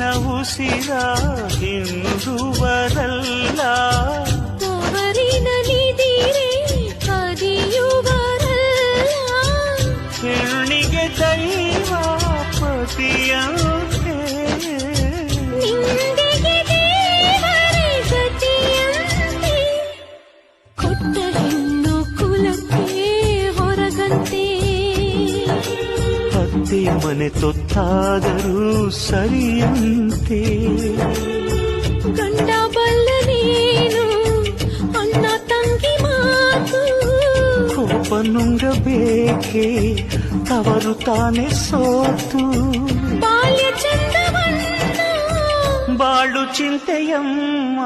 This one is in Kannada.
ಉಸಿರ ಹಿಂದುವರಲ್ಲ, ತವರಿನ ನಿದಿರೆ ಕದಿಯುವರಲ್ಲ, ಹೆಣ್ಣಿಗೆ ದೈವ ಪತಿಯಂತೆ, ನಿಂದೆಗೆ ದೇವರೇ ಗತಿಯಂತೆ, ಕೊಟ್ಟ ಹೆಣ್ಣು ಕುಲಕ್ಕೆ ಹೊರಗಂತೆ, ಅತ್ತೆ ಮನೆ ತೊತ್ತಾದರೂ ಸರಿಯಂತೆ, ಗಂಡ ಬಲ್ಲನೇನು ಅಣ್ಣ ತಂಗಿ ಮಾತು, ಕೋಪ ನುಂಗಬೇಕೆ ತವರು ತಾನೆ ಸೋತು, ಬಾಲ್ಯ ಚಂದವನ್ನ ಬಾಳು ಚಿಂತೆಯಮ್ಮ